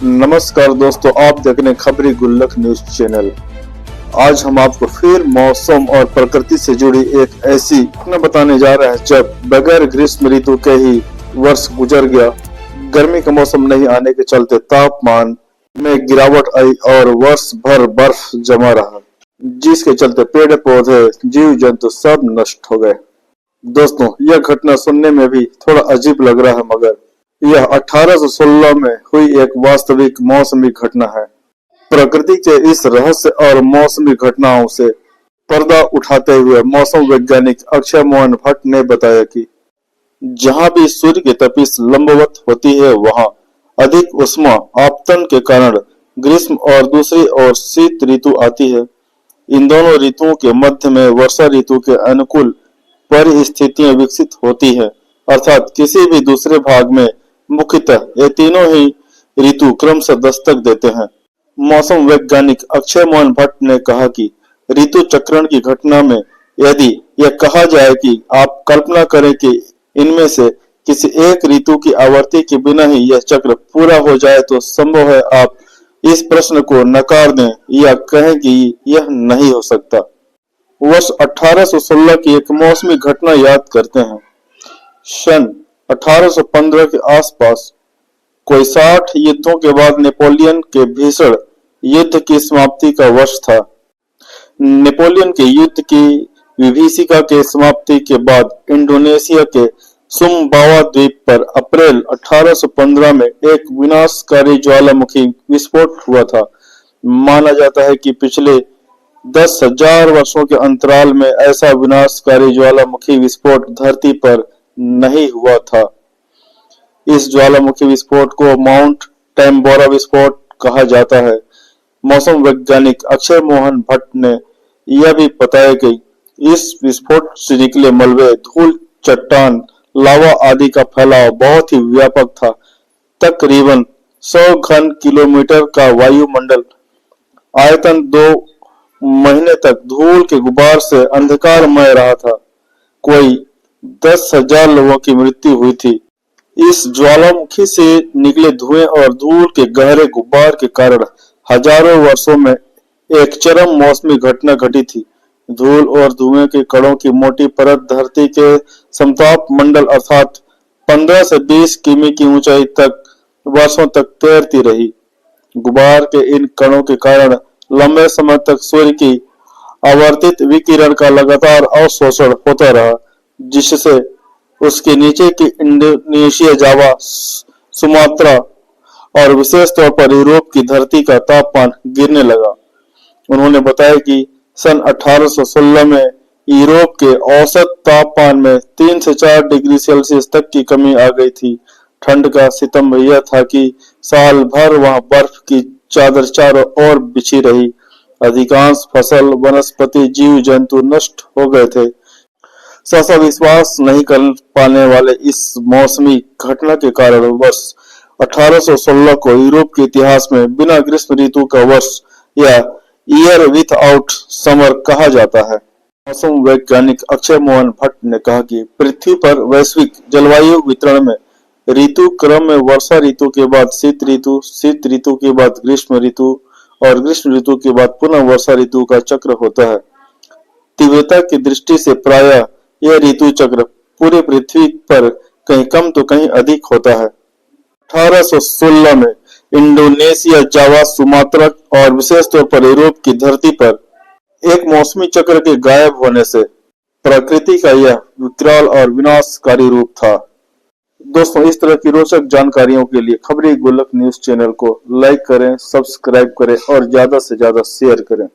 नमस्कार दोस्तों, आप देख रहे हैं खबरी गुल्लक न्यूज चैनल। आज हम आपको फिर मौसम और प्रकृति से जुड़ी एक ऐसी घटना बताने जा रहे हैं जब बगैर ग्रीष्म ऋतु के ही वर्ष गुजर गया। गर्मी का मौसम नहीं आने के चलते तापमान में गिरावट आई और वर्ष भर बर्फ जमा रहा, जिसके चलते पेड़ पौधे जीव जंतु सब नष्ट हो गए। दोस्तों, यह घटना सुनने में भी थोड़ा अजीब लग रहा है, मगर यह 1816 में हुई एक वास्तविक मौसमी घटना है। प्रकृति के इस रहस्य और मौसमी घटनाओं से पर्दा उठाते हुए मौसम वैज्ञानिक अक्षय मोहन भट्ट ने बताया कि जहां भी सूर्य की तपिश लंबवत होती है, वहां अधिक उष्मा आपतन के कारण ग्रीष्म और दूसरी ओर शीत ऋतु आती है। इन दोनों ऋतुओं के मध्य में वर्षा ऋतु के अनुकूल परिस्थितियां विकसित होती है, अर्थात किसी भी दूसरे भाग में मुख्यतः ये तीनों ही ऋतु क्रमशः दस्तक देते हैं। मौसम वैज्ञानिक अक्षय मोहन भट्ट ने कहा कि ऋतु चक्रण की घटना में यदि यह कहा जाए कि आप कल्पना करें कि इनमें से किसी एक ऋतु की आवर्ती के बिना ही यह चक्र पूरा हो जाए, तो संभव है आप इस प्रश्न को नकार दें या कहें कि यह नहीं हो सकता। वर्ष 1816 की एक मौसमी घटना याद करते हैं। सन 1815 के आसपास कोई 60 युद्धों के बाद नेपोलियन के भीषण युद्ध की समाप्ति का वर्ष था। नेपोलियन के युद्ध की विभीषिका के समाप्ति के बाद इंडोनेशिया के सुम्बावा द्वीप पर अप्रैल 1815 में एक विनाशकारी ज्वालामुखी विस्फोट हुआ था। माना जाता है कि पिछले 10,000 वर्षों के अंतराल में ऐसा विनाशकारी ज्वालामुखी विस्फोट धरती पर नहीं हुआ था। इस ज्वालामुखी विस्फोट को माउंट टैम्बोरा विस्फोट कहा जाता है। मौसम वैज्ञानिक अक्षय मोहन भट्ट ने यह भी बताया कि इस विस्फोट से निकले मलबे, धूल, चट्टान, लावा आदि का फैलाव बहुत ही व्यापक था। तकरीबन 100 घन किलोमीटर का वायुमंडल आयतन 2 महीने तक धूल के गुबार से अंधकारमय रहा था। कोई 10,000 लोगों की मृत्यु हुई थी। इस ज्वालामुखी से निकले धुएं और धूल के गहरे गुब्बार के कारण हजारों वर्षों में एक चरम मौसमी घटना घटी थी। धूल और धुएं के कणों की मोटी परत धरती के समताप मंडल अर्थात 15 से 20 किमी की ऊंचाई तक वर्षों तक तैरती रही। गुब्बार के इन कणों के कारण लंबे समय तक सूर्य की आवर्तित विकिरण का लगातार अवशोषण होता रहा, जिससे उसके नीचे की इंडोनेशिया, जावा, सुमात्रा और विशेष तौर पर यूरोप की धरती का तापमान गिरने लगा। उन्होंने बताया कि सन 1816 में यूरोप के औसत तापमान में 3 से 4 डिग्री सेल्सियस तक की कमी आ गई थी। ठंड का सितम यह था कि साल भर वहां बर्फ की चादर चारों ओर बिछी रही। अधिकांश फसल, वनस्पति, जीव जंतु नष्ट हो गए थे। सहसा विश्वास नहीं कर पाने वाले इस मौसमी घटना के कारण वर्ष 1816 को यूरोप के इतिहास में बिना ग्रीष्म ऋतु का वर्ष या ईयर विथआउट समर कहा जाता है। मौसम वैज्ञानिक अक्षय मोहन भट्ट ने कहा कि पृथ्वी पर वैश्विक जलवायु वितरण में ऋतु क्रम में वर्षा ऋतु के बाद शीत ऋतु, शीत ऋतु के बाद ग्रीष्म ऋतु और ग्रीष्म ऋतु के बाद पुनः वर्षा ऋतु का चक्र होता है। तीव्रता की दृष्टि से प्रायः यह ऋतु चक्र पूरे पृथ्वी पर कहीं कम तो कहीं अधिक होता है। 1816 में इंडोनेशिया, जावा, सुमात्रा और विशेष तौर पर यूरोप की धरती पर एक मौसमी चक्र के गायब होने से प्रकृति का यह विकराल और विनाशकारी रूप था। दोस्तों, इस तरह की रोचक जानकारियों के लिए खबरी गुल्लक न्यूज चैनल को लाइक करें, सब्सक्राइब करें और ज्यादा से ज्यादा शेयर करें।